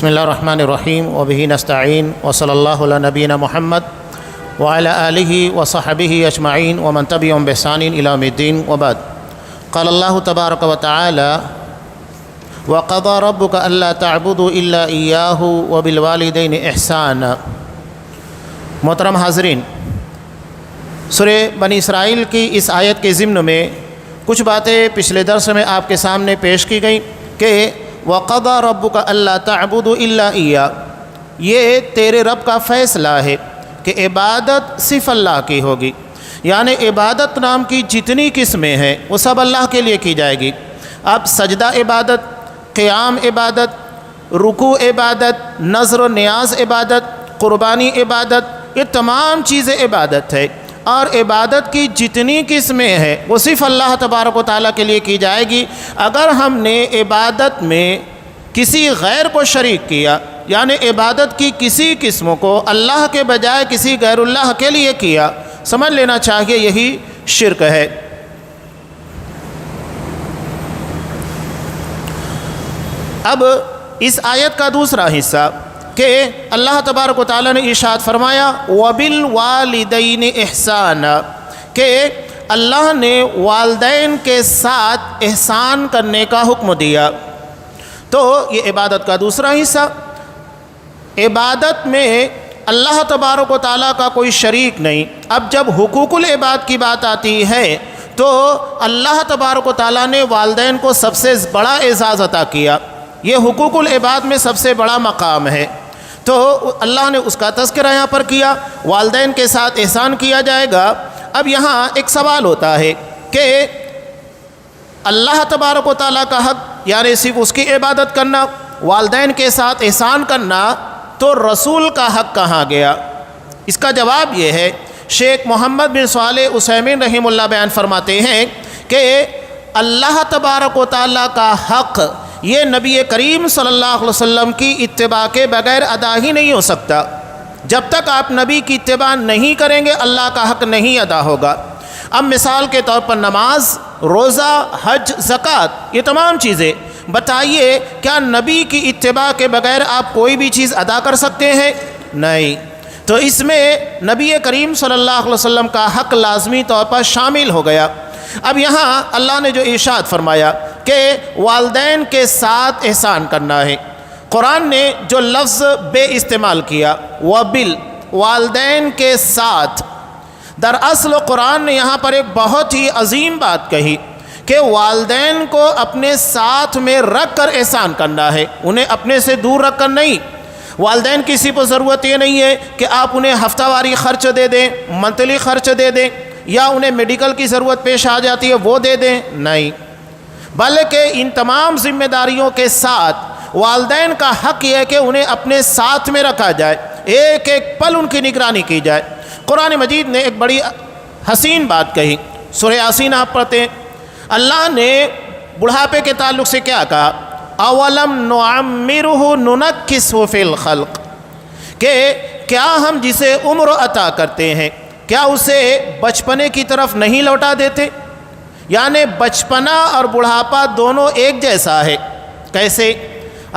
بسم اللہ الرحمن الرحیم وبہ نستعین وصلی اللہ علی نبینا محمد وعلی آلہ وصحبہ اجمعین ومن تبعہم بإحسان الی یوم الدین وبعد قال اللہ تبارک وتعالی وقضى ربك الا تعبدوا الا اياه وبالوالدین احسانا۔ محترم حاضرین، سورہ بنی اسرائیل کی اس آیت کے ضمن میں کچھ باتیں پچھلے درس میں آپ کے سامنے پیش کی گئیں کہ وَقَضَى رَبُّكَ أَلَّا تَعْبُدُوا إِلَّا إِيَّاهُ، یہ تیرے رب کا فیصلہ ہے کہ عبادت صرف اللہ کی ہوگی، یعنی عبادت نام کی جتنی قسمیں ہیں وہ سب اللہ کے لیے کی جائے گی۔ اب سجدہ عبادت، قیام عبادت، رکوع عبادت، نذر و نیاز عبادت، قربانی عبادت، یہ تمام چیزیں عبادت ہے، اور عبادت کی جتنی قسمیں ہیں وہ صرف اللہ تبارک و تعالیٰ کے لیے کی جائے گی۔ اگر ہم نے عبادت میں کسی غیر کو شریک کیا، یعنی عبادت کی کسی قسموں کو اللہ کے بجائے کسی غیر اللہ کے لیے کیا، سمجھ لینا چاہیے یہی شرک ہے۔ اب اس آیت کا دوسرا حصہ کہ اللہ تبارک و تعالیٰ نے ارشاد فرمایا وَبِالْوَالِدَيْنِ احسانا، کہ اللہ نے والدین کے ساتھ احسان کرنے کا حکم دیا۔ تو یہ عبادت کا دوسرا حصہ، عبادت میں اللہ تبارک و تعالیٰ کا کوئی شریک نہیں۔ اب جب حقوق العباد کی بات آتی ہے تو اللہ تبارک و تعالیٰ نے والدین کو سب سے بڑا اعزاز عطا کیا، یہ حقوق العباد میں سب سے بڑا مقام ہے، تو اللہ نے اس کا تذکرہ یہاں پر کیا، والدین کے ساتھ احسان کیا جائے گا۔ اب یہاں ایک سوال ہوتا ہے کہ اللہ تبارک و تعالیٰ کا حق یعنی صرف اس کی عبادت کرنا، والدین کے ساتھ احسان کرنا، تو رسول کا حق کہاں گیا؟ اس کا جواب یہ ہے، شیخ محمد بن صالح عثیمین رحمہ اللہ بیان فرماتے ہیں کہ اللہ تبارک و تعالیٰ کا حق یہ نبی کریم صلی اللہ علیہ وسلم کی اتباع کے بغیر ادا ہی نہیں ہو سکتا۔ جب تک آپ نبی کی اتباع نہیں کریں گے اللہ کا حق نہیں ادا ہوگا۔ اب مثال کے طور پر نماز، روزہ، حج، زکوٰۃ، یہ تمام چیزیں، بتائیے کیا نبی کی اتباع کے بغیر آپ کوئی بھی چیز ادا کر سکتے ہیں؟ نہیں۔ تو اس میں نبی کریم صلی اللہ علیہ وسلم کا حق لازمی طور پر شامل ہو گیا۔ اب یہاں اللہ نے جو ارشاد فرمایا کہ والدین کے ساتھ احسان کرنا ہے، قرآن نے جو لفظ بے استعمال کیا وبل، والدین کے ساتھ، دراصل قرآن نے یہاں پر ایک بہت ہی عظیم بات کہی کہ والدین کو اپنے ساتھ میں رکھ کر احسان کرنا ہے، انہیں اپنے سے دور رکھ کر نہیں۔ والدین کسی کو ضرورت یہ نہیں ہے کہ آپ انہیں ہفتہ واری خرچ دے دیں، منتھلی خرچ دے دیں، یا انہیں میڈیکل کی ضرورت پیش آ جاتی ہے وہ دے دیں، نہیں، بلکہ ان تمام ذمہ داریوں کے ساتھ والدین کا حق یہ ہے کہ انہیں اپنے ساتھ میں رکھا جائے، ایک ایک پل ان کی نگرانی کی جائے۔ قرآن مجید نے ایک بڑی حسین بات کہی، سورہ یاسین آپ پڑھتے ہیں، اللہ نے بڑھاپے کے تعلق سے کیا کہا؟ اولم نعمرہ ننکسہ فی الخلق، کہ کیا ہم جسے عمر عطا کرتے ہیں کیا اسے بچپنے کی طرف نہیں لوٹا دیتے؟ یعنی بچپنا اور بڑھاپا دونوں ایک جیسا ہے۔ کیسے؟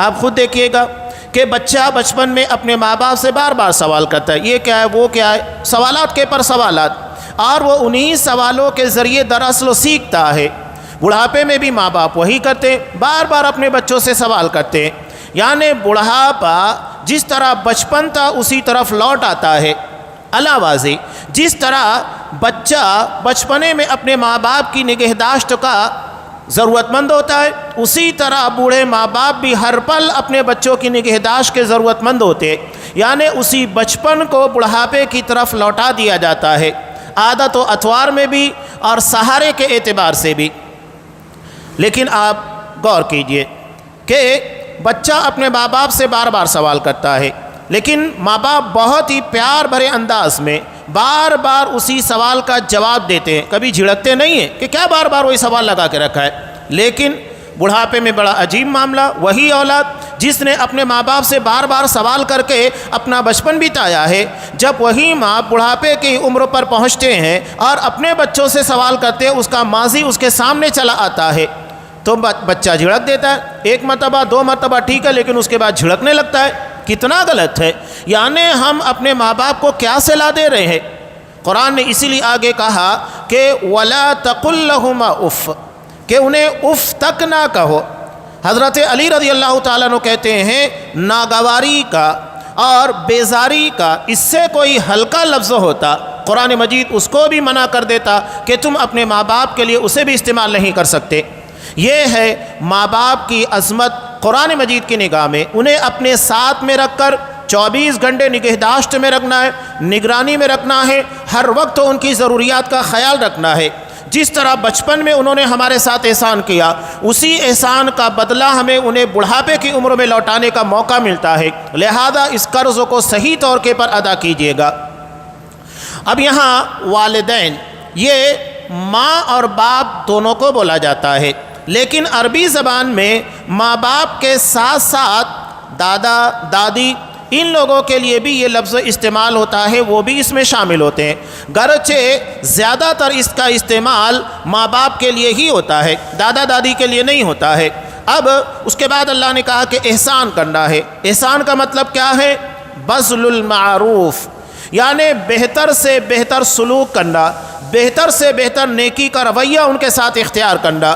آپ خود دیکھیے گا کہ بچہ بچپن میں اپنے ماں باپ سے بار بار سوال کرتا ہے، یہ کیا ہے، وہ کیا ہے، سوالات کے پر سوالات، اور وہ انہی سوالوں کے ذریعے دراصل سیکھتا ہے۔ بڑھاپے میں بھی ماں باپ وہی کرتے ہیں، بار بار اپنے بچوں سے سوال کرتے ہیں، یعنی بڑھاپا جس طرح بچپن تھا اسی طرف لوٹ آتا ہے۔ علاوہ جس طرح بچہ بچپنے میں اپنے ماں باپ کی نگہداشت کا ضرورت مند ہوتا ہے، اسی طرح بوڑھے ماں باپ بھی ہر پل اپنے بچوں کی نگہداشت کے ضرورت مند ہوتے ہیں، یعنی اسی بچپن کو بڑھاپے کی طرف لوٹا دیا جاتا ہے، عادت و اطوار میں بھی اور سہارے کے اعتبار سے بھی۔ لیکن آپ غور کیجئے کہ بچہ اپنے ماں باپ سے بار بار سوال کرتا ہے، لیکن ماں باپ بہت ہی پیار بھرے انداز میں بار بار اسی سوال کا جواب دیتے ہیں، کبھی جھڑکتے نہیں ہیں کہ کیا بار بار وہی سوال لگا کے رکھا ہے۔ لیکن بڑھاپے میں بڑا عجیب معاملہ، وہی اولاد جس نے اپنے ماں باپ سے بار بار سوال کر کے اپنا بچپن بتایا ہے، جب وہی ماں بڑھاپے کی عمر پر پہنچتے ہیں اور اپنے بچوں سے سوال کرتے ہیں، اس کا ماضی اس کے سامنے چلا آتا ہے، تو بچہ جھڑک دیتا ہے، ایک مرتبہ 2 مرتبہ ٹھیک ہے، لیکن اس کے بعد جھڑکنے لگتا ہے۔ کتنا غلط ہے، یعنی ہم اپنے ماں باپ کو کیا صلاح دے رہے ہیں؟ قرآن نے اسی لیے آگے کہا کہ وَلَا تَقُلْ لَهُمَا اُف، کہ انہیں اف تک نہ کہو۔ حضرت علی رضی اللہ تعالیٰ عنہ کہتے ہیں ناگواری کا اور بیزاری کا اس سے کوئی ہلکا لفظ ہوتا قرآن مجید اس کو بھی منع کر دیتا کہ تم اپنے ماں باپ کے لیے اسے بھی استعمال نہیں کر سکتے۔ یہ ہے ماں باپ کی عظمت قرآن مجید کی نگاہ میں۔ انہیں اپنے ساتھ میں رکھ کر 24 گھنٹے نگہداشت میں رکھنا ہے، نگرانی میں رکھنا ہے، ہر وقت ان کی ضروریات کا خیال رکھنا ہے۔ جس طرح بچپن میں انہوں نے ہمارے ساتھ احسان کیا، اسی احسان کا بدلہ ہمیں انہیں بڑھاپے کی عمر میں لوٹانے کا موقع ملتا ہے، لہذا اس قرض کو صحیح طور پر ادا کیجیے گا۔ اب یہاں والدین یہ ماں اور باپ دونوں کو بولا جاتا ہے، لیکن عربی زبان میں ماں باپ کے ساتھ ساتھ دادا دادی ان لوگوں کے لیے بھی یہ لفظ استعمال ہوتا ہے، وہ بھی اس میں شامل ہوتے ہیں، گرچہ زیادہ تر اس کا استعمال ماں باپ کے لیے ہی ہوتا ہے، دادا دادی کے لیے نہیں ہوتا ہے۔ اب اس کے بعد اللہ نے کہا کہ احسان کرنا ہے۔ احسان کا مطلب کیا ہے؟ بذل المعروف، یعنی بہتر سے بہتر سلوک کرنا، بہتر سے بہتر نیکی کا رویہ ان کے ساتھ اختیار کرنا۔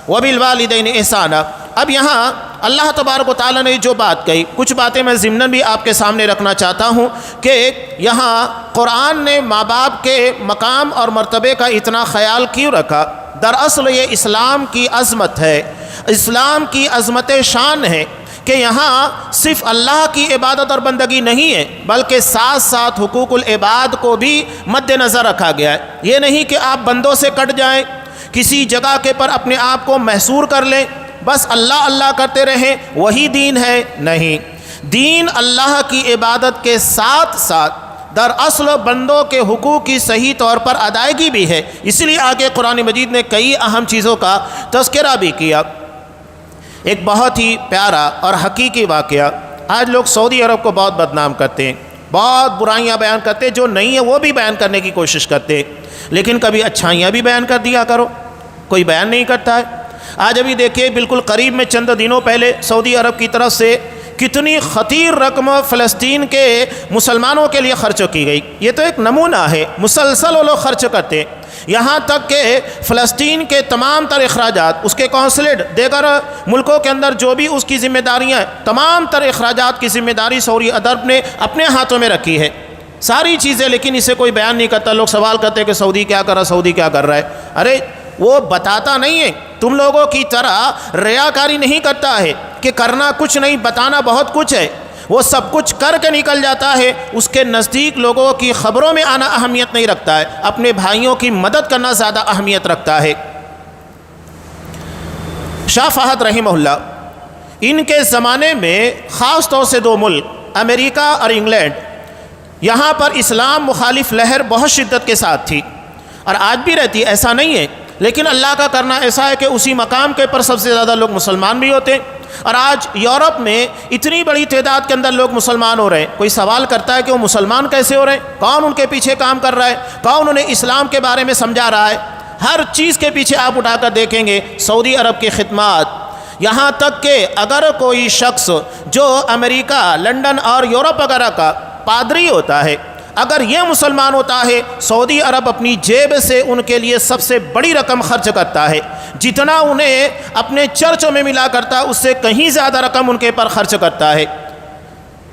وبالوالدین احسانا۔ اب یہاں اللہ تبارک و تعالیٰ نے جو بات کہی، کچھ باتیں میں ضمناً بھی آپ کے سامنے رکھنا چاہتا ہوں کہ یہاں قرآن نے ماں باپ کے مقام اور مرتبے کا اتنا خیال کیوں رکھا؟ دراصل یہ اسلام کی عظمت ہے، اسلام کی عظمت شان ہے کہ یہاں صرف اللہ کی عبادت اور بندگی نہیں ہے، بلکہ ساتھ ساتھ حقوق العباد کو بھی مد نظر رکھا گیا ہے۔ یہ نہیں کہ آپ بندوں سے کٹ جائیں، کسی جگہ کے پر اپنے آپ کو محصور کر لیں، بس اللہ اللہ کرتے رہیں، وہی دین ہے؟ نہیں، دین اللہ کی عبادت کے ساتھ ساتھ دراصل بندوں کے حقوق کی صحیح طور پر ادائیگی بھی ہے۔ اس لیے آگے قرآن مجید نے کئی اہم چیزوں کا تذکرہ بھی کیا۔ ایک بہت ہی پیارا اور حقیقی واقعہ، آج لوگ سعودی عرب کو بہت بدنام کرتے ہیں، بہت برائیاں بیان کرتے ہیں، جو نہیں ہیں وہ بھی بیان کرنے کی کوشش کرتے ہیں، لیکن کبھی اچھائیاں بھی بیان کر دیا کرو، کوئی بیان نہیں کرتا ہے۔ آج ابھی دیکھیے بالکل قریب میں چند دنوں پہلے سعودی عرب کی طرف سے کتنی خطیر رقم فلسطین کے مسلمانوں کے لیے خرچ کی گئی۔ یہ تو ایک نمونہ ہے، مسلسل وہ لوگ خرچ کرتے ہیں، یہاں تک کہ فلسطین کے تمام تر اخراجات، اس کے قونصلیٹ، دیگر ملکوں کے اندر جو بھی اس کی ذمہ داریاں ہیں، تمام تر اخراجات کی ذمہ داری سعودی عرب نے اپنے ہاتھوں میں رکھی ہے، ساری چیزیں، لیکن اسے کوئی بیان نہیں کرتا۔ لوگ سوال کرتے ہیں کہ سعودی کیا کر رہا، سعودی کیا کر رہا ہے؟ ارے وہ بتاتا نہیں ہے، تم لوگوں کی طرح ریاکاری نہیں کرتا ہے کہ کرنا کچھ نہیں، بتانا بہت کچھ ہے، وہ سب کچھ کر کے نکل جاتا ہے۔ اس کے نزدیک لوگوں کی خبروں میں آنا اہمیت نہیں رکھتا ہے، اپنے بھائیوں کی مدد کرنا زیادہ اہمیت رکھتا ہے۔ شاہ فہد رحمہ اللہ، ان کے زمانے میں خاص طور سے 2 ملک امریکہ اور انگلینڈ، یہاں پر اسلام مخالف لہر بہت شدت کے ساتھ تھی، اور آج بھی رہتی ہے، ایسا نہیں ہے، لیکن اللہ کا کرنا ایسا ہے کہ اسی مقام کے پر سب سے زیادہ لوگ مسلمان بھی ہوتے ہیں، اور آج یورپ میں اتنی بڑی تعداد کے اندر لوگ مسلمان ہو رہے ہیں۔ کوئی سوال کرتا ہے کہ وہ مسلمان کیسے ہو رہے ہیں؟ کون ان کے پیچھے کام کر رہا ہے؟ کون انہیں اسلام کے بارے میں سمجھا رہا ہے؟ ہر چیز کے پیچھے آپ اٹھا کر دیکھیں گے سعودی عرب کی خدمات، یہاں تک کہ اگر کوئی شخص جو امریکہ، لندن اور یورپ وغیرہ کا پادری ہوتا ہے، اگر یہ مسلمان ہوتا ہے، سعودی عرب اپنی جیب سے ان کے لیے سب سے بڑی رقم خرچ کرتا ہے، جتنا انہیں اپنے چرچوں میں ملا کرتا ہے اس سے کہیں زیادہ رقم ان کے پر خرچ کرتا ہے۔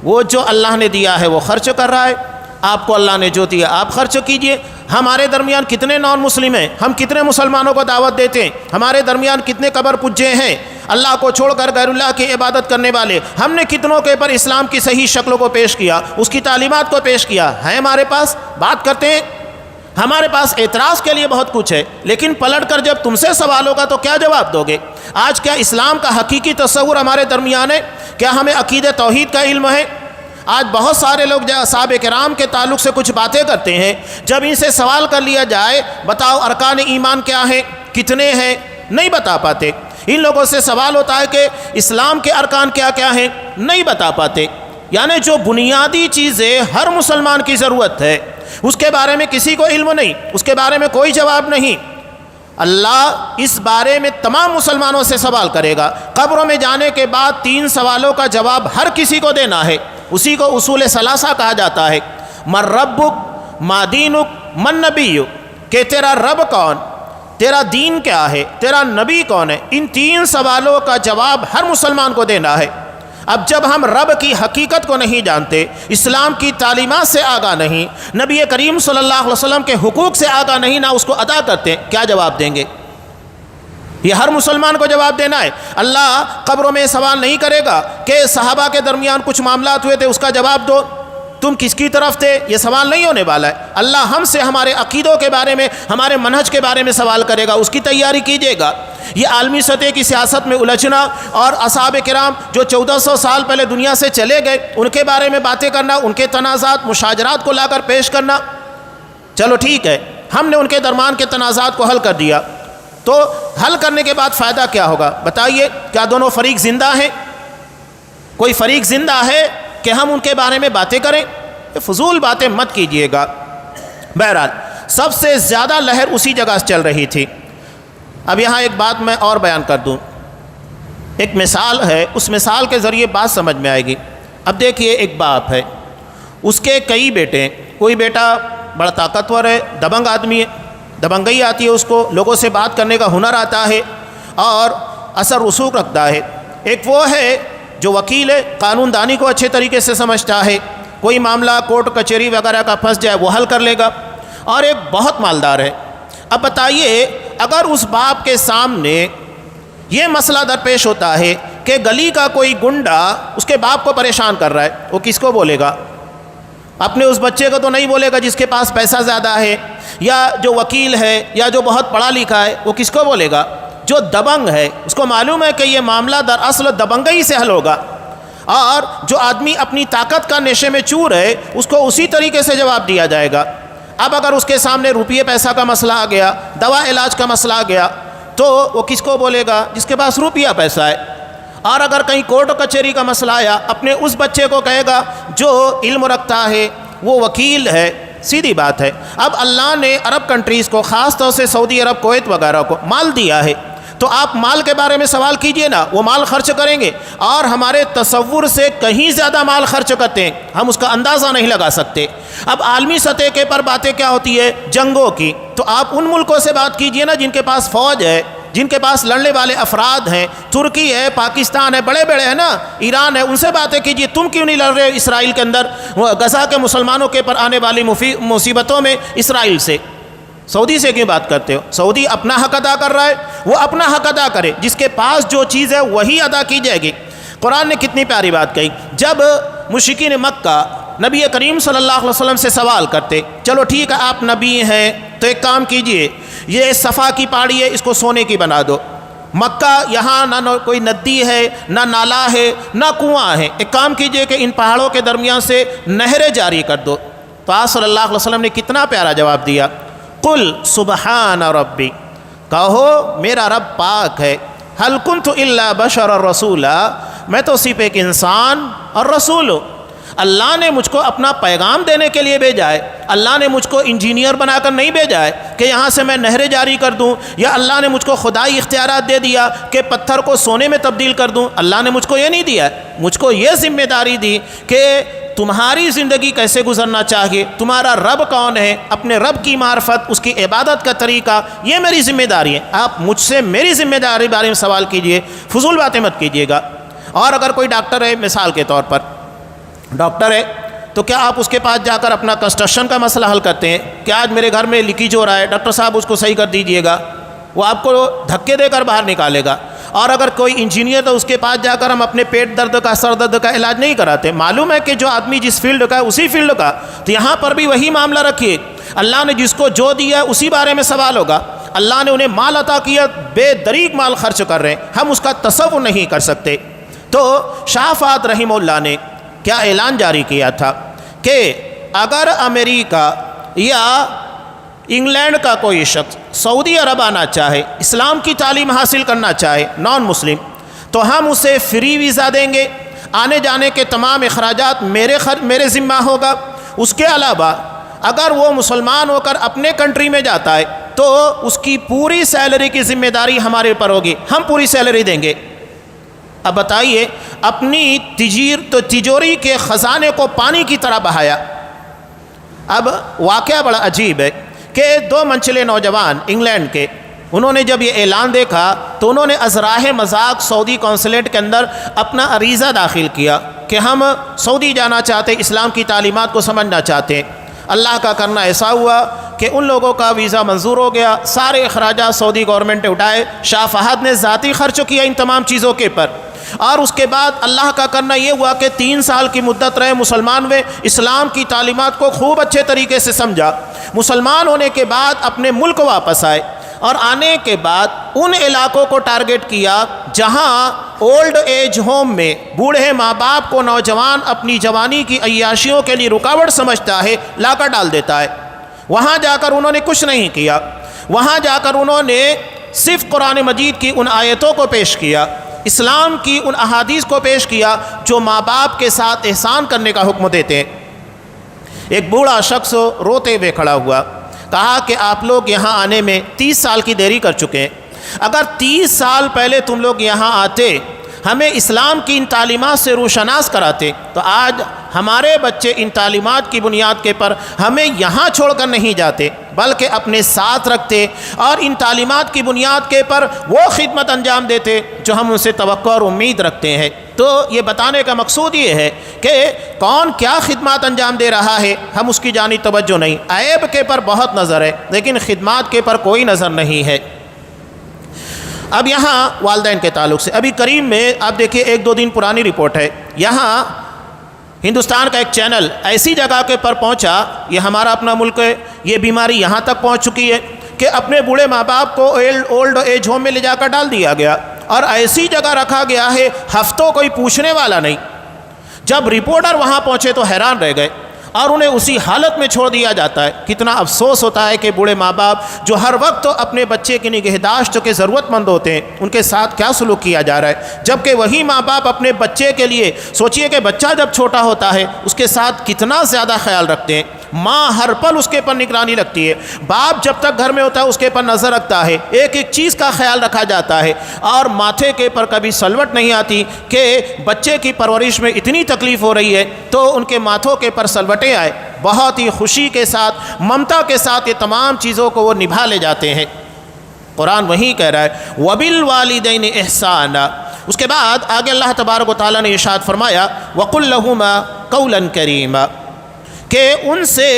وہ جو اللہ نے دیا ہے وہ خرچ کر رہا ہے، آپ کو اللہ نے جو دیا آپ خرچ کیجئے۔ ہمارے درمیان کتنے نان مسلم ہیں، ہم کتنے مسلمانوں کو دعوت دیتے ہیں، ہمارے درمیان کتنے قبر پجے ہیں اللہ کو چھوڑ کر غیر اللہ کی عبادت کرنے والے، ہم نے کتنوں کے پر اسلام کی صحیح شکلوں کو پیش کیا، اس کی تعلیمات کو پیش کیا ہے؟ ہمارے پاس بات کرتے ہیں، ہمارے پاس اعتراض کے لیے بہت کچھ ہے، لیکن پلٹ کر جب تم سے سوال ہوگا تو کیا جواب دو گے؟ آج کیا اسلام کا حقیقی تصور ہمارے درمیان ہے؟ کیا ہمیں عقیدہ توحید کا علم ہے؟ آج بہت سارے لوگ صحابہ کرام کے تعلق سے کچھ باتیں کرتے ہیں، جب ان سے سوال کر لیا جائے بتاؤ ارکان ایمان کیا ہیں، کتنے ہیں، نہیں بتا پاتے۔ ان لوگوں سے سوال ہوتا ہے کہ اسلام کے ارکان کیا کیا ہیں، نہیں بتا پاتے۔ یعنی جو بنیادی چیزیں ہر مسلمان کی ضرورت ہے اس کے بارے میں کسی کو علم نہیں، اس کے بارے میں کوئی جواب نہیں۔ اللہ اس بارے میں تمام مسلمانوں سے سوال کرے گا۔ قبروں میں جانے کے بعد 3 سوالوں کا جواب ہر کسی کو دینا ہے، اسی کو اصول ثلاثہ کہا جاتا ہے۔ من ربک، ما دینک، من نبیک، کہ تیرا رب کون، تیرا دین کیا ہے، تیرا نبی کون ہے۔ ان 3 سوالوں کا جواب ہر مسلمان کو دینا ہے۔ اب جب ہم رب کی حقیقت کو نہیں جانتے، اسلام کی تعلیمات سے آگاہ نہیں، نبی کریم صلی اللہ علیہ وسلم کے حقوق سے آگاہ نہیں، نہ اس کو ادا کرتے، کیا جواب دیں گے؟ یہ ہر مسلمان کو جواب دینا ہے۔ اللہ قبروں میں سوال نہیں کرے گا کہ صحابہ کے درمیان کچھ معاملات ہوئے تھے، اس کا جواب دو، تم کس کی طرف تھے، یہ سوال نہیں ہونے والا ہے۔ اللہ ہم سے ہمارے عقیدوں کے بارے میں، ہمارے منہج کے بارے میں سوال کرے گا، اس کی تیاری کیجیے گا۔ یہ عالمی سطح کی سیاست میں الجھنا اور اصحاب کرام جو 1400 سال پہلے دنیا سے چلے گئے، ان کے بارے میں باتیں کرنا، ان کے تنازعات، مشاجرات کو لا کر پیش کرنا، چلو ٹھیک ہے، ہم نے ان کے درمیان کے تنازعات کو حل کر دیا، تو حل کرنے کے بعد فائدہ کیا ہوگا؟ بتائیے، کیا دونوں فریق زندہ ہیں؟ کوئی فریق زندہ ہے کہ ہم ان کے بارے میں باتیں کریں؟ فضول باتیں مت کیجیے گا۔ بہرحال سب سے زیادہ لہر اسی جگہ سے چل رہی تھی۔ اب یہاں ایک بات میں اور بیان کر دوں، ایک مثال ہے، اس مثال کے ذریعے بات سمجھ میں آئے گی۔ اب دیکھیے، ایک باپ ہے، اس کے کئی بیٹے ہیں، کوئی بیٹا بڑا طاقتور ہے، دبنگ آدمی ہے، دبنگئی آتی ہے اس کو، لوگوں سے بات کرنے کا ہنر آتا ہے اور اثر رسوخ رکھتا ہے۔ ایک وہ ہے جو وکیل ہے، قانون دانی کو اچھے طریقے سے سمجھتا ہے، کوئی معاملہ کورٹ کچہری وغیرہ کا پھنس جائے وہ حل کر لے گا، اور ایک بہت مالدار ہے۔ اب بتائیے، اگر اس باپ کے سامنے یہ مسئلہ درپیش ہوتا ہے کہ گلی کا کوئی گنڈا اس کے باپ کو پریشان کر رہا ہے، وہ کس کو بولے گا؟ اپنے اس بچے کو تو نہیں بولے گا جس کے پاس پیسہ زیادہ ہے، یا جو وکیل ہے، یا جو بہت پڑھا لکھا ہے، وہ کس کو بولے گا؟ جو دبنگ ہے، اس کو معلوم ہے کہ یہ معاملہ دراصل دبنگئی سے حل ہوگا، اور جو آدمی اپنی طاقت کا نشے میں چور ہے، اس کو اسی طریقے سے جواب دیا جائے گا۔ اب اگر اس کے سامنے روپیے پیسہ کا مسئلہ آ گیا، دوا علاج کا مسئلہ آ گیا، تو وہ کس کو بولے گا؟ جس کے پاس روپیہ پیسہ ہے۔ اور اگر کہیں کورٹ کچہری کا مسئلہ آیا، اپنے اس بچے کو کہے گا جو علم رکھتا ہے، وہ وکیل ہے۔ سیدھی بات ہے۔ اب اللہ نے عرب کنٹریز کو، خاص طور سے سعودی عرب، کویت وغیرہ کو مال دیا ہے، تو آپ مال کے بارے میں سوال کیجئے نا، وہ مال خرچ کریں گے، اور ہمارے تصور سے کہیں زیادہ مال خرچ کرتے ہیں، ہم اس کا اندازہ نہیں لگا سکتے۔ اب عالمی سطح کے پر باتیں کیا ہوتی ہے؟ جنگوں کی، تو آپ ان ملکوں سے بات کیجئے نا جن کے پاس فوج ہے، جن کے پاس لڑنے والے افراد ہیں، ترکی ہے، پاکستان ہے، بڑے بڑے ہیں نا، ایران ہے، ان سے باتیں کیجئے۔ تم کیوں نہیں لڑ رہے اسرائیل کے اندر، غزہ کے مسلمانوں کے پر آنے والی مصیبتوں میں اسرائیل سے؟ سعودی سے کیوں بات کرتے ہو؟ سعودی اپنا حق ادا کر رہا ہے، وہ اپنا حق ادا کرے، جس کے پاس جو چیز ہے وہی ادا کی جائے گی۔ قرآن نے کتنی پیاری بات کہی، جب مشرکین مکہ نبی کریم صلی اللہ علیہ وسلم سے سوال کرتے، چلو ٹھیک ہے آپ نبی ہیں تو ایک کام کیجئے، یہ صفا کی پہاڑی ہے، اس کو سونے کی بنا دو۔ مکہ یہاں نہ کوئی ندی ہے، نہ نالا ہے، نہ کنواں ہے، ایک کام کیجئے کہ ان پہاڑوں کے درمیان سے نہریں جاری کر دو۔ تو آپ صلی اللہ علیہ وسلم نے کتنا پیارا جواب دیا، قل سبحان ربی، کہو میرا رب پاک ہے، هل كنت الا بشر رسولا، میں تو صرف ایک انسان اور رسول ہوں۔ اللہ نے مجھ کو اپنا پیغام دینے کے لیے بھیجا ہے، اللہ نے مجھ کو انجینئر بنا کر نہیں بھیجا ہے کہ یہاں سے میں نہریں جاری کر دوں، یا اللہ نے مجھ کو خدائی اختیارات دے دیا کہ پتھر کو سونے میں تبدیل کر دوں۔ اللہ نے مجھ کو یہ نہیں دیا ہے، مجھ کو یہ ذمہ داری دی کہ تمہاری زندگی کیسے گزرنا چاہیے، تمہارا رب کون ہے، اپنے رب کی معرفت، اس کی عبادت کا طریقہ، یہ میری ذمہ داری ہے۔ آپ مجھ سے میری ذمہ داری بارے میں سوال کیجئے، فضول باتیں مت کیجئے گا۔ اور اگر کوئی ڈاکٹر ہے، مثال کے طور پر ڈاکٹر ہے، تو کیا آپ اس کے پاس جا کر اپنا کنسٹرکشن کا مسئلہ حل کرتے ہیں کہ آج میرے گھر میں لیکیج ہو رہا ہے، ڈاکٹر صاحب اس کو صحیح کر دیجئے گا؟ وہ آپ کو دھکے دے کر باہر نکالے گا۔ اور اگر کوئی انجینئر تو اس کے پاس جا کر ہم اپنے پیٹ درد کا، سر درد کا علاج نہیں کراتے۔ معلوم ہے کہ جو آدمی جس فیلڈ کا ہے اسی فیلڈ کا، تو یہاں پر بھی وہی معاملہ رکھیے، اللہ نے جس کو جو دیا ہے اسی بارے میں سوال ہوگا۔ اللہ نے انہیں مال عطا کیا، بے دریغ مال خرچ کر رہے ہیں، ہم اس کا تصور نہیں کر سکتے۔ تو شاہ فہد رحمہ اللہ نے کیا اعلان جاری کیا تھا کہ اگر امریکہ یا انگلینڈ کا کوئی شخص سعودی عرب آنا چاہے، اسلام کی تعلیم حاصل کرنا چاہے، نان مسلم، تو ہم اسے فری ویزا دیں گے، آنے جانے کے تمام اخراجات میرے ذمہ ہوگا۔ اس کے علاوہ اگر وہ مسلمان ہو کر اپنے کنٹری میں جاتا ہے تو اس کی پوری سیلری کی ذمہ داری ہمارے اوپر ہوگی، ہم پوری سیلری دیں گے۔ اب بتائیے، اپنی تجوری کے خزانے کو پانی کی طرح بہایا۔ اب واقعہ بڑا عجیب ہے کہ 2 منچلے نوجوان انگلینڈ کے، انہوں نے جب یہ اعلان دیکھا تو انہوں نے ازراہ مذاق سعودی قونصلیٹ کے اندر اپنا عریضہ داخل کیا کہ ہم سعودی جانا چاہتے، اسلام کی تعلیمات کو سمجھنا چاہتے ہیں۔ اللہ کا کرنا ایسا ہوا کہ ان لوگوں کا ویزا منظور ہو گیا، سارے اخراجات سعودی گورنمنٹ نے اٹھائے، شاہ فہد نے ذاتی خرچ کیا ان تمام چیزوں کے پر، اور اس کے بعد اللہ کا کرنا یہ ہوا کہ 3 سال کی مدت رہے مسلمان ہوئے، اسلام کی تعلیمات کو خوب اچھے طریقے سے سمجھا، مسلمان ہونے کے بعد اپنے ملک واپس آئے، اور آنے کے بعد ان علاقوں کو ٹارگٹ کیا جہاں اولڈ ایج ہوم میں بوڑھے ماں باپ کو نوجوان اپنی جوانی کی عیاشیوں کے لیے رکاوٹ سمجھتا ہے، لا کر ڈال دیتا ہے۔ وہاں جا کر انہوں نے کچھ نہیں کیا، وہاں جا کر انہوں نے صرف قرآن مجید کی ان آیتوں کو پیش کیا، اسلام کی ان احادیث کو پیش کیا جو ماں باپ کے ساتھ احسان کرنے کا حکم دیتے ہیں۔ ایک بوڑھا شخص روتے ہوئے کھڑا ہوا، کہا کہ آپ لوگ یہاں آنے میں 30 سال کی دیری کر چکے ہیں، اگر 30 سال پہلے تم لوگ یہاں آتے، ہمیں اسلام کی ان تعلیمات سے روشناس کراتے، تو آج ہمارے بچے ان تعلیمات کی بنیاد کے پر ہمیں یہاں چھوڑ کر نہیں جاتے بلکہ اپنے ساتھ رکھتے اور ان تعلیمات کی بنیاد کے پر وہ خدمت انجام دیتے جو ہم ان سے توقع اور امید رکھتے ہیں۔ تو یہ بتانے کا مقصود یہ ہے کہ کون کیا خدمات انجام دے رہا ہے، ہم اس کی جانب توجہ نہیں، عیب کے پر بہت نظر ہے لیکن خدمات کے پر کوئی نظر نہیں ہے۔ اب یہاں والدین کے تعلق سے ابھی کریم میں آپ دیکھیے 1-2 دن پرانی رپورٹ ہے، یہاں ہندوستان کا ایک چینل ایسی جگہ کے پر پہنچا، یہ ہمارا اپنا ملک ہے، یہ بیماری یہاں تک پہنچ چکی ہے کہ اپنے بوڑھے ماں باپ کو اولڈ ایج ہوم میں لے جا کر ڈال دیا گیا اور ایسی جگہ رکھا گیا ہے ہفتوں کوئی پوچھنے والا نہیں۔ جب رپورٹر وہاں پہنچے تو حیران رہ گئے اور انہیں اسی حالت میں چھوڑ دیا جاتا ہے۔ کتنا افسوس ہوتا ہے کہ بوڑھے ماں باپ جو ہر وقت اپنے بچے کی نگہداشت کے ضرورت مند ہوتے ہیں، ان کے ساتھ کیا سلوک کیا جا رہا ہے، جبکہ وہی ماں باپ اپنے بچے کے لیے سوچئے کہ بچہ جب چھوٹا ہوتا ہے اس کے ساتھ کتنا زیادہ خیال رکھتے ہیں، ماں ہر پل اس کے پر نگرانی رکھتی ہے، باپ جب تک گھر میں ہوتا ہے اس کے پر نظر رکھتا ہے، ایک ایک چیز کا خیال رکھا جاتا ہے، اور ماتھے کے پر کبھی سلوٹ نہیں آتی کہ بچے کی پرورش میں اتنی تکلیف ہو رہی ہے تو ان کے ماتھوں کے پر سلوٹیں آئے، بہت ہی خوشی کے ساتھ ممتا کے ساتھ یہ تمام چیزوں کو وہ نبھا لے جاتے ہیں۔ قرآن وہی کہہ رہا ہے وَبِالْوَالِدَيْنِ إِحْسَانًا، اس کے بعد آگے اللہ تبارک و تعالیٰ نے ارشاد فرمایا وَقُلْ لَهُمَا قَوْلًا كَرِيمًا، کہ ان سے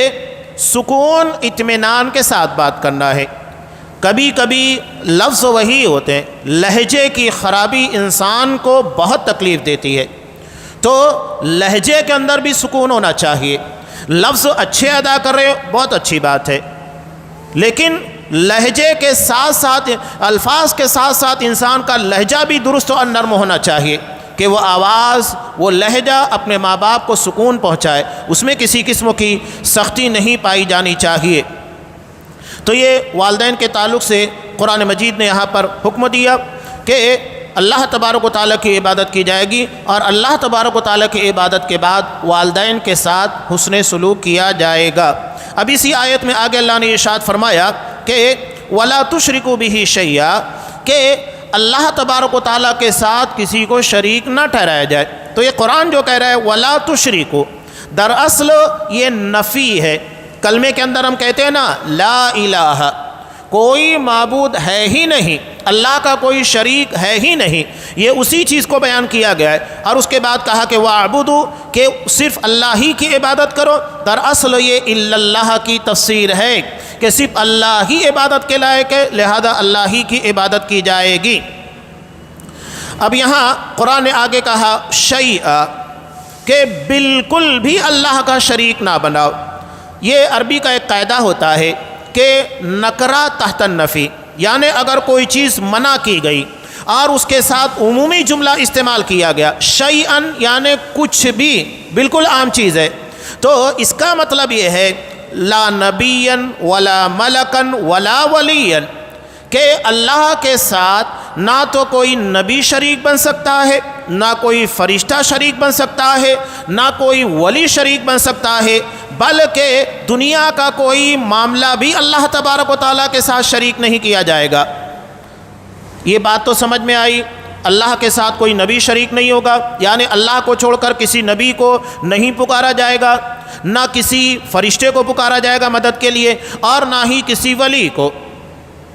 سکون اطمینان کے ساتھ بات کرنا ہے۔ کبھی کبھی لفظ وہی ہوتے ہیں، لہجے کی خرابی انسان کو بہت تکلیف دیتی ہے، تو لہجے کے اندر بھی سکون ہونا چاہیے۔ لفظ اچھے ادا کر رہے ہو بہت اچھی بات ہے، لیکن لہجے کے ساتھ ساتھ الفاظ کے ساتھ ساتھ انسان کا لہجہ بھی درست اور نرم ہونا چاہیے کہ وہ آواز وہ لہجہ اپنے ماں باپ کو سکون پہنچائے، اس میں کسی قسم کی سختی نہیں پائی جانی چاہیے۔ تو یہ والدین کے تعلق سے قرآن مجید نے یہاں پر حکم دیا کہ اللہ تبارک و تعالیٰ کی عبادت کی جائے گی، اور اللہ تبارک و تعالیٰ کی عبادت کے بعد والدین کے ساتھ حسن سلوک کیا جائے گا۔ اب اسی آیت میں آگے اللہ نے ارشاد فرمایا کہ وَلَا تُشْرِكُوا بِهِ شَيْئًا، کہ اللہ تبارک و تعالیٰ کے ساتھ کسی کو شریک نہ ٹھہرایا جائے۔ تو یہ قرآن جو کہہ رہا ہے وَلَا تُشْرِكُوا، دراصل یہ نفی ہے۔ کلمے کے اندر ہم کہتے ہیں نا لا الہ، کوئی معبود ہے ہی نہیں، اللہ کا کوئی شریک ہے ہی نہیں، یہ اسی چیز کو بیان کیا گیا ہے، اور اس کے بعد کہا کہ وَاعْبُدُوا، کہ صرف اللہ ہی کی عبادت کرو۔ دراصل یہ الا اللہ کی تفسیر ہے کہ صرف اللہ ہی عبادت کے لائق ہے، لہذا اللہ ہی کی عبادت کی جائے گی۔ اب یہاں قرآن نے آگے کہا شیئا، کہ بالکل بھی اللہ کا شریک نہ بناؤ۔ یہ عربی کا ایک قاعدہ ہوتا ہے کہ نکرہ تحت النفی، یعنی اگر کوئی چیز منع کی گئی اور اس کے ساتھ عمومی جملہ استعمال کیا گیا، شیئن یعنی کچھ بھی، بالکل عام چیز ہے، تو اس کا مطلب یہ ہے لا نبیًا ولا ملکًا ولا ولیًا، کہ اللہ کے ساتھ نہ تو کوئی نبی شریک بن سکتا ہے، نہ کوئی فرشتہ شریک بن سکتا ہے، نہ کوئی ولی شریک بن سکتا ہے، بلکہ دنیا کا کوئی معاملہ بھی اللہ تبارک و تعالیٰ کے ساتھ شریک نہیں کیا جائے گا۔ یہ بات تو سمجھ میں آئی، اللہ کے ساتھ کوئی نبی شریک نہیں ہوگا، یعنی اللہ کو چھوڑ کر کسی نبی کو نہیں پکارا جائے گا، نہ کسی فرشتے کو پکارا جائے گا مدد کے لیے، اور نہ ہی کسی ولی کو۔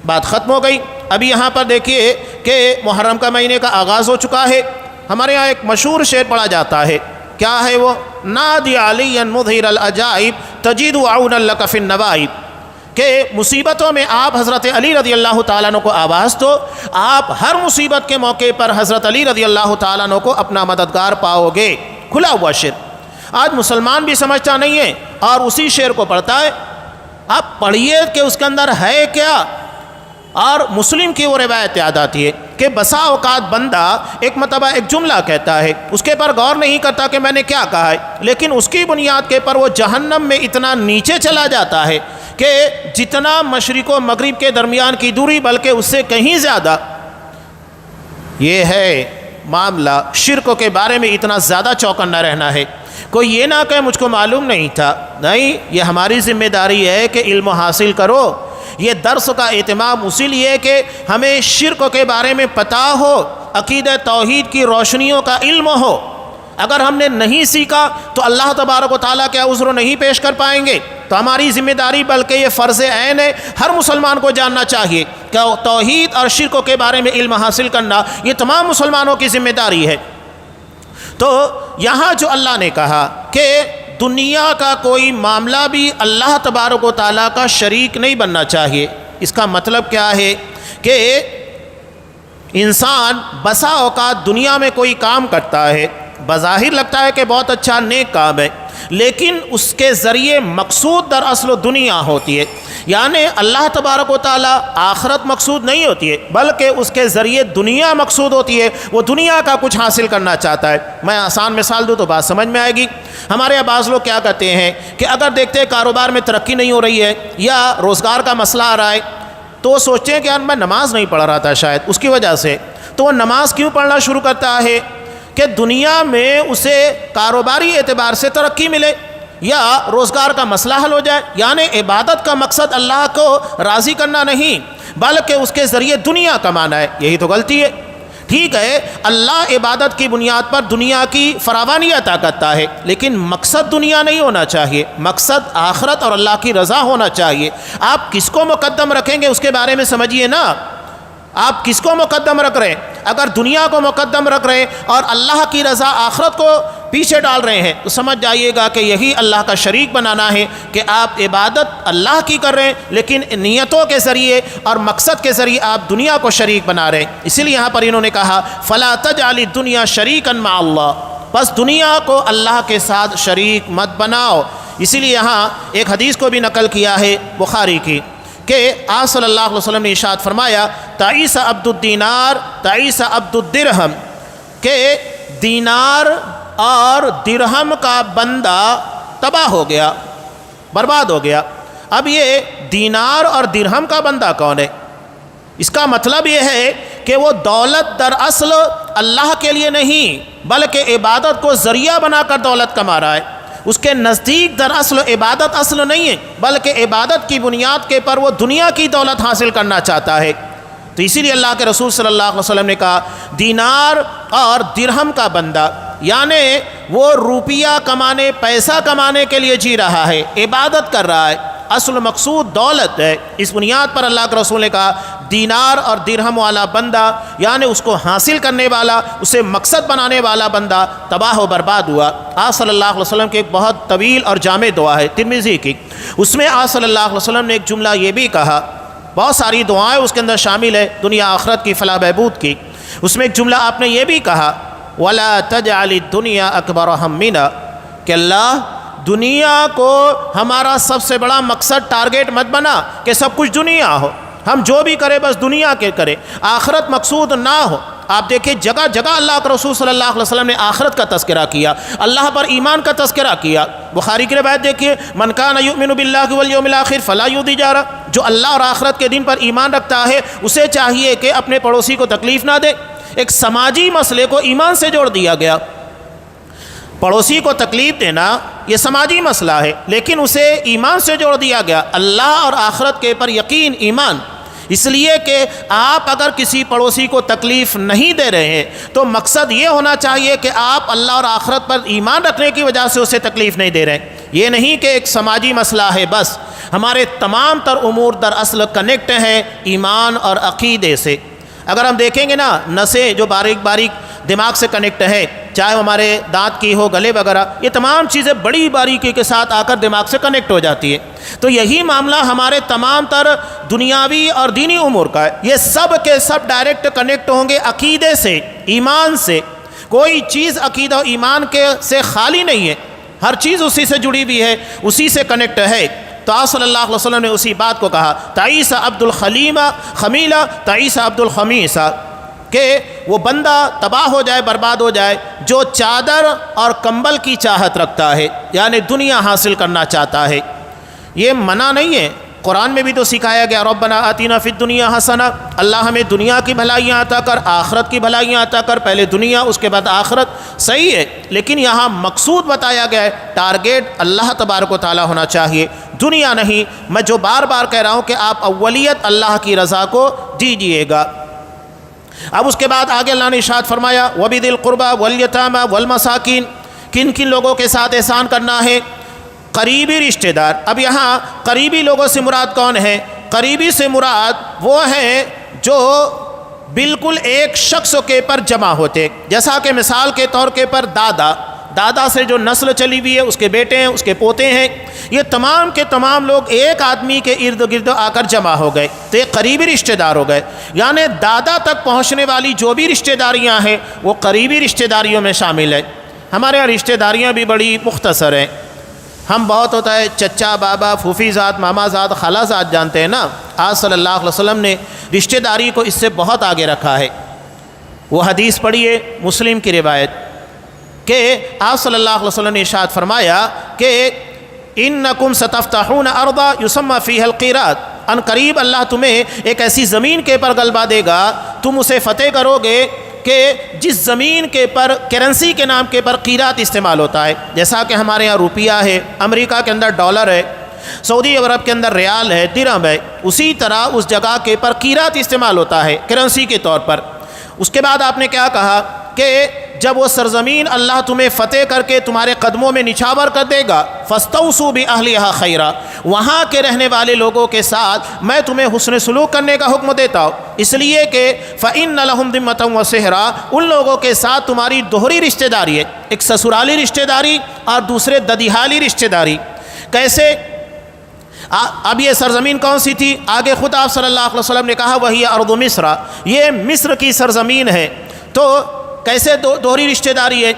بات ختم ہو گئی۔ ابھی یہاں پر دیکھیے کہ محرم کا مہینے کا آغاز ہو چکا ہے۔ ہمارے یہاں ایک مشہور شعر پڑھا جاتا ہے، کیا ہے وہ؟ نادی علی مظہر العجائب تجد عونا لک فی النوائب، کہ مصیبتوں میں آپ حضرت علی رضی اللہ تعالیٰ عنہ کو آواز دو، آپ ہر مصیبت کے موقع پر حضرت علی رضی اللہ تعالیٰ عنہ کو اپنا مددگار پاؤ گے۔ کھلا ہوا شعر، آج مسلمان بھی سمجھتا نہیں ہے اور اسی شعر کو پڑھتا ہے۔ آپ پڑھیے کہ اس کے اندر ہے کیا۔ اور مسلم کی وہ روایت یاد آتی ہے کہ بسا اوقات بندہ ایک مرتبہ ایک جملہ کہتا ہے، اس کے پر غور نہیں کرتا کہ میں نے کیا کہا ہے، لیکن اس کی بنیاد کے پر وہ جہنم میں اتنا نیچے چلا جاتا ہے کہ جتنا مشرق و مغرب کے درمیان کی دوری بلکہ اس سے کہیں زیادہ۔ یہ ہے معاملہ، شرک کے بارے میں اتنا زیادہ چوکنا رہنا ہے۔ کوئی یہ نہ کہ مجھ کو معلوم نہیں تھا، نہیں، یہ ہماری ذمہ داری ہے کہ علم حاصل کرو۔ یہ درس کا اہتمام اسی لیے کہ ہمیں شرک کے بارے میں پتہ ہو، عقیدہ توحید کی روشنیوں کا علم ہو۔ اگر ہم نے نہیں سیکھا تو اللہ تبارک و تعالیٰ کے عذر نہیں پیش کر پائیں گے۔ تو ہماری ذمہ داری بلکہ یہ فرض عین ہے، ہر مسلمان کو جاننا چاہیے کہ توحید اور شرک کے بارے میں علم حاصل کرنا یہ تمام مسلمانوں کی ذمہ داری ہے۔ تو یہاں جو اللہ نے کہا کہ دنیا کا کوئی معاملہ بھی اللہ تبارک و تعالیٰ کا شریک نہیں بننا چاہیے، اس کا مطلب کیا ہے کہ انسان بسا اوقات دنیا میں کوئی کام کرتا ہے، بظاہر لگتا ہے کہ بہت اچھا نیک کام ہے، لیکن اس کے ذریعے مقصود دراصل دنیا ہوتی ہے، یعنی اللہ تبارک و تعالیٰ آخرت مقصود نہیں ہوتی ہے بلکہ اس کے ذریعے دنیا مقصود ہوتی ہے، وہ دنیا کا کچھ حاصل کرنا چاہتا ہے۔ میں آسان مثال دوں تو بات سمجھ میں آئے گی۔ ہمارے یہاں بعض لوگ کیا کہتے ہیں کہ اگر دیکھتے ہیں کاروبار میں ترقی نہیں ہو رہی ہے یا روزگار کا مسئلہ آ رہا ہے تو وہ سوچتے ہیں کہ یار میں نماز نہیں پڑھ رہا تھا شاید اس کی وجہ سے، تو وہ نماز کیوں پڑھنا شروع کرتا ہے کہ دنیا میں اسے کاروباری اعتبار سے ترقی ملے یا روزگار کا مسئلہ حل ہو جائے، یعنی عبادت کا مقصد اللہ کو راضی کرنا نہیں بلکہ اس کے ذریعے دنیا کمانا ہے۔ یہی تو غلطی ہے۔ ٹھیک ہے، اللہ عبادت کی بنیاد پر دنیا کی فراوانی عطا کرتا ہے، لیکن مقصد دنیا نہیں ہونا چاہیے، مقصد آخرت اور اللہ کی رضا ہونا چاہیے۔ آپ کس کو مقدم رکھیں گے اس کے بارے میں سمجھیے نا، آپ کس کو مقدم رکھ رہے ہیں؟ اگر دنیا کو مقدم رکھ رہے ہیں اور اللہ کی رضا آخرت کو پیچھے ڈال رہے ہیں تو سمجھ جائیے گا کہ یہی اللہ کا شریک بنانا ہے کہ آپ عبادت اللہ کی کر رہے ہیں لیکن نیتوں کے ذریعے اور مقصد کے ذریعے آپ دنیا کو شریک بنا رہے ہیں۔ اسی لیے یہاں پر انہوں نے کہا فَلَا تَجْعَلِ الدُّنْيَا شَرِيكًا مَعَ اللَّهِ، بس دنیا کو اللہ کے ساتھ شریک مت بناؤ۔ اسی لیے یہاں ایک حدیث کو بھی نقل کیا ہے بخاری کی کہ آپ صلی اللہ علیہ وسلم نے ارشاد فرمایا تعیس عبد الدینار تعیس عبد الدرہم، کہ دینار اور درہم کا بندہ تباہ ہو گیا، برباد ہو گیا۔ اب یہ دینار اور درہم کا بندہ کون ہے؟ اس کا مطلب یہ ہے کہ وہ دولت دراصل اللہ کے لیے نہیں بلکہ عبادت کو ذریعہ بنا کر دولت کما رہا ہے۔ اس کے نزدیک دراصل عبادت اصل نہیں ہے بلکہ عبادت کی بنیاد کے پر وہ دنیا کی دولت حاصل کرنا چاہتا ہے۔ تو اسی لیے اللہ کے رسول صلی اللہ علیہ وسلم نے کہا دینار اور درہم کا بندہ، یعنی وہ روپیہ کمانے پیسہ کمانے کے لیے جی رہا ہے، عبادت کر رہا ہے، اصل مقصود دولت ہے۔ اس بنیاد پر اللہ کے رسول نے کہا دینار اور درہم والا بندہ، یعنی اس کو حاصل کرنے والا، اسے مقصد بنانے والا بندہ تباہ و برباد ہوا۔ آپ صلی اللہ علیہ وسلم کی ایک بہت طویل اور جامع دعا ہے ترمذی کی، اس میں آپ صلی اللہ علیہ وسلم نے ایک جملہ یہ بھی کہا، بہت ساری دعائیں اس کے اندر شامل ہے دنیا آخرت کی فلاح بہبود کی، اس میں ایک جملہ آپ نے یہ بھی کہا وَلَا تَجْعَلِ الدُّنْيَا أَكْبَرَ هَمِّنَا، کہ اللہ دنیا کو ہمارا سب سے بڑا مقصد ٹارگیٹ مت بنا کہ سب کچھ دنیا ہو، ہم جو بھی کریں بس دنیا کے کریں، آخرت مقصود نہ ہو۔ آپ دیکھیں جگہ جگہ اللہ کے رسول صلی اللہ علیہ وسلم نے آخرت کا تذکرہ کیا، اللہ پر ایمان کا تذکرہ کیا۔ بخاری کی روایت دیکھیے من کان یؤمن باللہ والیوم الآخر فلا یؤذی جارہ، جو اللہ اور آخرت کے دن پر ایمان رکھتا ہے اسے چاہیے کہ اپنے پڑوسی کو تکلیف نہ دے۔ ایک سماجی مسئلے کو ایمان سے جوڑ دیا گیا۔ پڑوسی کو تکلیف دینا یہ سماجی مسئلہ ہے، لیکن اسے ایمان سے جوڑ دیا گیا، اللہ اور آخرت کے پر یقین، ایمان۔ اس لیے کہ آپ اگر کسی پڑوسی کو تکلیف نہیں دے رہے ہیں تو مقصد یہ ہونا چاہیے کہ آپ اللہ اور آخرت پر ایمان رکھنے کی وجہ سے اسے تکلیف نہیں دے رہے ہیں، یہ نہیں کہ ایک سماجی مسئلہ ہے بس۔ ہمارے تمام تر امور دراصل کنیکٹ ہیں ایمان اور عقیدے سے۔ اگر ہم دیکھیں گے نا، نسیں جو باریک باریک دماغ سے کنیکٹ ہے، چاہے ہمارے دانت کی ہو، گلے وغیرہ، یہ تمام چیزیں بڑی باریکی کے ساتھ آ کر دماغ سے کنیکٹ ہو جاتی ہے۔ تو یہی معاملہ ہمارے تمام تر دنیاوی اور دینی امور کا ہے، یہ سب کے سب ڈائریکٹ کنیکٹ ہوں گے عقیدے سے، ایمان سے۔ کوئی چیز عقیدہ و ایمان کے سے خالی نہیں ہے، ہر چیز اسی سے جڑی ہوئی ہے، اسی سے کنیکٹ ہے۔ تو آپ صلی اللہ علیہ وسلم نے اسی بات کو کہا، تعیس عبد الخلیمہ خمیلہ تعیس عبد الخمیسہ، کہ وہ بندہ تباہ ہو جائے، برباد ہو جائے جو چادر اور کمبل کی چاہت رکھتا ہے، یعنی دنیا حاصل کرنا چاہتا ہے۔ یہ منع نہیں ہے، قرآن میں بھی تو سکھایا گیا، ربنا آتینا فی الدنیا حسنہ، اللہ ہمیں دنیا کی بھلائیاں عطا کر، آخرت کی بھلائیاں عطا کر، پہلے دنیا اس کے بعد آخرت، صحیح ہے، لیکن یہاں مقصود بتایا گیا ہے، ٹارگیٹ اللہ تبارک و تعالیٰ ہونا چاہیے، دنیا نہیں۔ میں جو بار بار کہہ رہا ہوں کہ آپ اولیت اللہ کی رضا کو دیجیے گا۔ اب اس کے بعد آگے اللہ نے ارشاد فرمایا، وَبِذِي الْقُرْبَى وَالْيَتَامَى وَالْمَسَاكِينِ، کن کن لوگوں کے ساتھ احسان کرنا ہے؟ قریبی رشتہ دار۔ اب یہاں قریبی لوگوں سے مراد کون ہے؟ قریبی سے مراد وہ ہیں جو بالکل ایک شخص کے پر جمع ہوتے، جیسا کہ مثال کے طور کے پر دادا سے جو نسل چلی ہوئی ہے، اس کے بیٹے ہیں، اس کے پوتے ہیں، یہ تمام کے تمام لوگ ایک آدمی کے ارد گرد آ کر جمع ہو گئے، تو یہ قریبی رشتہ دار ہو گئے۔ یعنی دادا تک پہنچنے والی جو بھی رشتہ داریاں ہیں وہ قریبی رشتہ داریوں میں شامل ہے۔ ہمارے یہاں رشتہ داریاں بھی بڑی مختصر ہیں، ہم بہت ہوتا ہے چچا، بابا، پھوپھی ذات، ماما ذات، خالہ ذات جانتے ہیں نا۔ آج صلی اللہ علیہ وسلم نے رشتہ داری کو اس سے بہت آگے رکھا ہے۔ وہ حدیث پڑھیے، مسلم کی روایت، کہ آپ صلی اللہ علیہ وسلم نے ارشاد فرمایا کہ انکم ستفتحون ارضا یسمى فیہا القیرات، ان قریب اللہ تمہیں ایک ایسی زمین کے پر غلبہ دے گا، تم اسے فتح کرو گے کہ جس زمین کے پر کرنسی کے نام کے پر قیرات استعمال ہوتا ہے، جیسا کہ ہمارے یہاں روپیہ ہے، امریکہ کے اندر ڈالر ہے، سعودی عرب کے اندر ریال ہے، درہم ہے، اسی طرح اس جگہ کے پر قیرات استعمال ہوتا ہے کرنسی کے طور پر۔ اس کے بعد آپ نے کیا کہا کہ جب وہ سرزمین اللہ تمہیں فتح کر کے تمہارے قدموں میں نچھاور کر دے گا، فاستوصوا بأہلھا خیرا، وہاں کے رہنے والے لوگوں کے ساتھ میں تمہیں حسن سلوک کرنے کا حکم دیتا ہوں، اس لیے کہ فإن لہم ذمۃ وصہرا، ان لوگوں کے ساتھ تمہاری دوہری رشتہ داری ہے، ایک سسرالی رشتہ داری اور دوسرے ددیحالی رشتہ داری۔ کیسے؟ اب یہ سرزمین کون سی تھی؟ آگے خود آپ صلی اللہ علیہ وسلم نے کہا وہی ارض مصر، یہ مصر کی سرزمین ہے۔ تو کیسے دوہری رشتہ داری ہے؟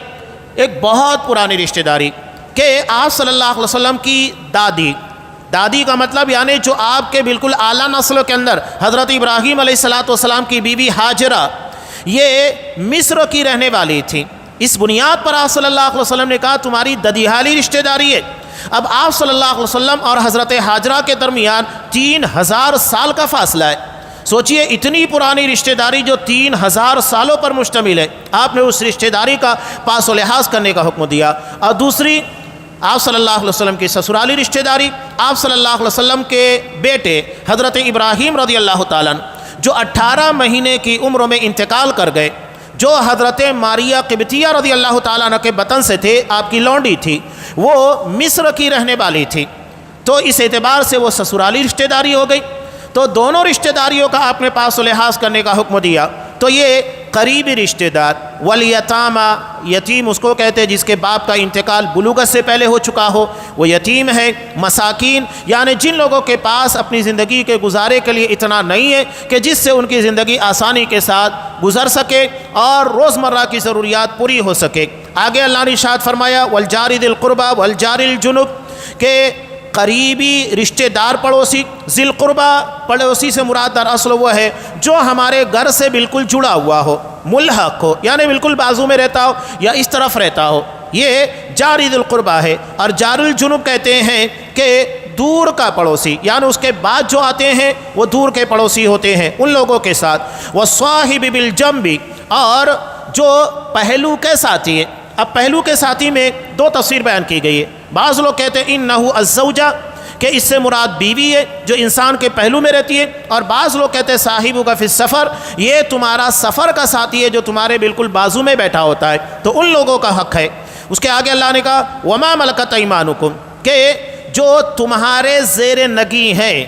ایک بہت پرانی رشتہ داری کہ آپ صلی اللہ علیہ وسلم کی دادی کا مطلب یعنی جو آپ کے بالکل اعلیٰ نسل کے اندر حضرت ابراہیم علیہ السلام کی بیوی ہاجرہ، یہ مصر کی رہنے والی تھی۔ اس بنیاد پر آپ صلی اللہ علیہ وسلم نے کہا تمہاری ددیحالی رشتہ داری ہے۔ اب آپ صلی اللہ علیہ وسلم اور حضرت ہاجرہ کے درمیان 3000 سال کا فاصلہ ہے۔ سوچئے اتنی پرانی رشتہ داری جو 3000 سالوں پر مشتمل ہے، آپ نے اس رشتہ داری کا پاس و لحاظ کرنے کا حکم دیا۔ اور دوسری آپ صلی اللہ علیہ وسلم کی سسرالی رشتہ داری، آپ صلی اللہ علیہ وسلم کے بیٹے حضرت ابراہیم رضی اللہ تعالیٰ جو 18 مہینے کی عمر میں انتقال کر گئے، جو حضرت ماریہ قبطیہ رضی اللہ تعالیٰ عنہ کے بطن سے تھے، آپ کی لونڈی تھی، وہ مصر کی رہنے والی تھی، تو اس اعتبار سے وہ سسرالی رشتہ داری ہو گئی۔ تو دونوں رشتہ داریوں کا آپ نے پاس و لحاظ کرنے کا حکم دیا۔ تو یہ قریبی رشتہ دار، والیتامہ، یتیم اس کو کہتے ہیں جس کے باپ کا انتقال بلوغت سے پہلے ہو چکا ہو، وہ یتیم ہے۔ مساکین یعنی جن لوگوں کے پاس اپنی زندگی کے گزارے کے لیے اتنا نہیں ہے کہ جس سے ان کی زندگی آسانی کے ساتھ گزر سکے اور روزمرہ کی ضروریات پوری ہو سکے۔ آگے اللہ نے ارشاد فرمایا والجار ذی القربى والجار الجنب، کہ قریبی رشتہ دار پڑوسی، ذی القربہ پڑوسی سے مراد دراصل وہ ہے جو ہمارے گھر سے بالکل جڑا ہوا ہو، ملحق ہو، یعنی بالکل بازو میں رہتا ہو یا اس طرف رہتا ہو، یہ جاری ذی القربہ ہے۔ اور جار الجنب کہتے ہیں کہ دور کا پڑوسی، یعنی اس کے بعد جو آتے ہیں وہ دور کے پڑوسی ہوتے ہیں، ان لوگوں کے ساتھ۔ والصاحب بالجنب، اور جو پہلو کے ساتھی ہے، اب پہلو کے ساتھی میں دو تفسیر بیان کی گئی ہے۔ بعض لوگ کہتے ہیں انہو الزوجہ، کہ اس سے مراد بیوی ہے جو انسان کے پہلو میں رہتی ہے، اور بعض لوگ کہتے ہیں صاحبک فی السفر، یہ تمہارا سفر کا ساتھی ہے جو تمہارے بالکل بازو میں بیٹھا ہوتا ہے، تو ان لوگوں کا حق ہے۔ اس کے آگے اللہ نے کہا وما ملکت ایمانکم، کہ جو تمہارے زیر نگی ہیں،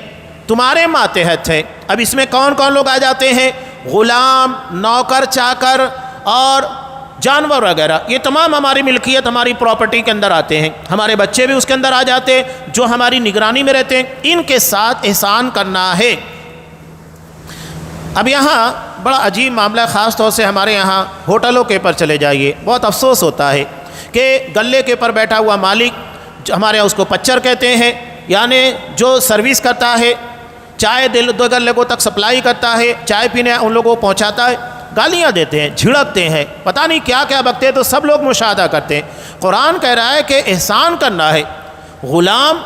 تمہارے ماتحت ہے۔ اب اس میں کون کون لوگ آ جاتے ہیں؟ غلام، نوکر چاکر اور جانور وغیرہ، یہ تمام ہماری ملکیت، ہماری پراپرٹی کے اندر آتے ہیں۔ ہمارے بچے بھی اس کے اندر آ جاتے ہیں جو ہماری نگرانی میں رہتے ہیں، ان کے ساتھ احسان کرنا ہے۔ اب یہاں بڑا عجیب معاملہ، خاص طور سے ہمارے یہاں ہوٹلوں کے پر چلے جائیے، بہت افسوس ہوتا ہے کہ گلے کے پر بیٹھا ہوا مالک، ہمارے یہاں اس کو پچر کہتے ہیں، یعنی جو سروس کرتا ہے، چائے دو گلے کو تک سپلائی کرتا ہے، چائے پینے ان لوگوں کو پہنچاتا ہے، گالیاں دیتے ہیں، جھڑکتے ہیں، پتہ نہیں کیا کیا بکتے ہیں، تو سب لوگ مشاہدہ کرتے ہیں۔ قرآن کہہ رہا ہے کہ احسان کرنا ہے۔ غلام،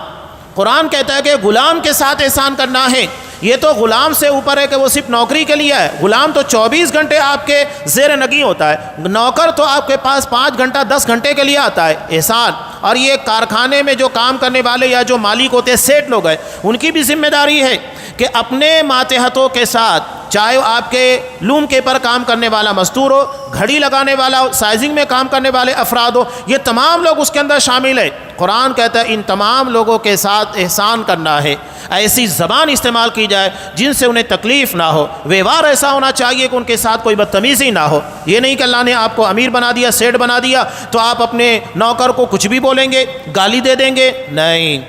قرآن کہتا ہے کہ غلام کے ساتھ احسان کرنا ہے۔ یہ تو غلام سے اوپر ہے کہ وہ صرف نوکری کے لیے ہے، غلام تو 24 گھنٹے آپ کے زیر نگی ہوتا ہے، نوکر تو آپ کے پاس 5 گھنٹہ 10 گھنٹے کے لیے آتا ہے۔ احسان، اور یہ کارخانے میں جو کام کرنے والے یا جو مالک ہوتے ہیں، سیٹ لوگ ہیں، ان کی بھی ذمہ داری ہے کہ اپنے ماتحتوں کے ساتھ، چاہے آپ کے لوم کے پر کام کرنے والا مزدور ہو، گھڑی لگانے والا ہو، سائزنگ میں کام کرنے والے افراد ہو، یہ تمام لوگ اس کے اندر شامل ہیں۔ قرآن کہتا ہے ان تمام لوگوں کے ساتھ احسان کرنا ہے، ایسی زبان استعمال کی جائے جن سے انہیں تکلیف نہ ہو، ویوہار ایسا ہونا چاہیے کہ ان کے ساتھ کوئی بدتمیزی نہ ہو۔ یہ نہیں کہ اللہ نے آپ کو امیر بنا دیا، سیٹ بنا دیا، تو آپ اپنے نوکر کو کچھ بھی بولیں گے، گالی دے دیں گے، نہیں۔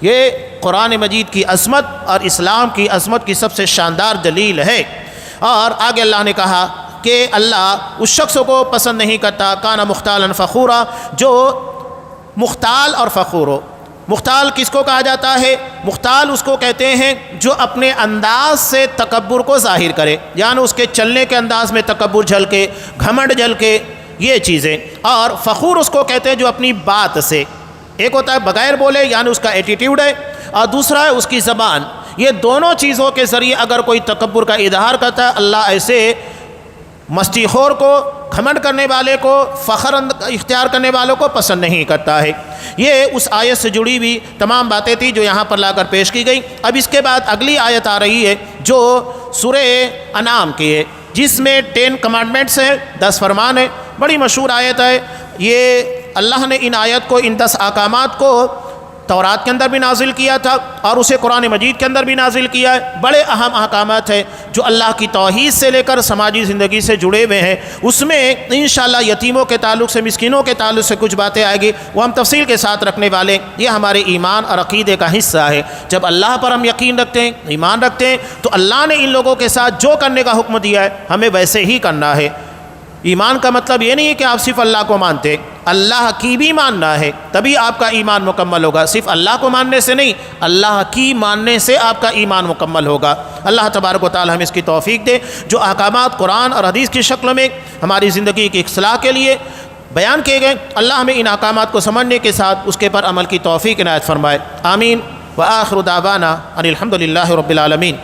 یہ قرآن مجید کی عظمت اور اسلام کی عظمت کی سب سے شاندار دلیل ہے۔ اور آگے اللہ نے کہا کہ اللہ اس شخص کو پسند نہیں کرتا کانا مختالا فخورا، جو مختال اور فخور ہو۔ مختال کس کو کہا جاتا ہے؟ مختال اس کو کہتے ہیں جو اپنے انداز سے تکبر کو ظاہر کرے، یعنی اس کے چلنے کے انداز میں تکبر جھلکے، گھمنڈ جھلکے، یہ چیزیں۔ اور فخور اس کو کہتے ہیں جو اپنی بات سے، ایک ہوتا ہے بغیر بولے یعنی اس کا ایٹیٹیوڈ ہے، اور دوسرا ہے اس کی زبان۔ یہ دونوں چیزوں کے ذریعے اگر کوئی تکبر کا اظہار کرتا ہے، اللہ ایسے مستی خور کو، گھمنڈ کرنے والے کو، فخر اختیار کرنے والوں کو پسند نہیں کرتا ہے۔ یہ اس آیت سے جڑی ہوئی تمام باتیں تھیں جو یہاں پر لا کر پیش کی گئی۔ اب اس کے بعد اگلی آیت آ رہی ہے جو سورہ انعام کی ہے، جس میں 10 کمانڈمنٹس ہیں، 10 فرمان ہیں، بڑی مشہور آیت ہے۔ یہ اللہ نے ان آیت کو، ان 10 احکامات کو تورات کے اندر بھی نازل کیا تھا اور اسے قرآن مجید کے اندر بھی نازل کیا ہے۔ بڑے اہم احکامات ہیں جو اللہ کی توحید سے لے کر سماجی زندگی سے جڑے ہوئے ہیں۔ اس میں انشاءاللہ یتیموں کے تعلق سے، مسکینوں کے تعلق سے کچھ باتیں آئے گی، وہ ہم تفصیل کے ساتھ رکھنے والے۔ یہ ہمارے ایمان اور عقیدے کا حصہ ہے۔ جب اللہ پر ہم یقین رکھتے ہیں، ایمان رکھتے ہیں، تو اللہ نے ان لوگوں کے ساتھ جو کرنے کا حکم دیا ہے ہمیں ویسے ہی کرنا ہے۔ ایمان کا مطلب یہ نہیں ہے کہ آپ صرف اللہ کو مانتے، اللہ کی بھی ماننا ہے، تبھی آپ کا ایمان مکمل ہوگا۔ صرف اللہ کو ماننے سے نہیں، اللہ کی ماننے سے آپ کا ایمان مکمل ہوگا۔ اللہ تبارک و تعالی ہمیں اس کی توفیق دے۔ جو احکامات قرآن اور حدیث کی شکل میں ہماری زندگی کی اصلاح کے لیے بیان کیے گئے، اللہ ہمیں ان احکامات کو سمجھنے کے ساتھ اس کے پر عمل کی توفیق عنایت فرمائے۔ آمین۔ وآخر دعوانا ان الحمد للہ رب العالمین۔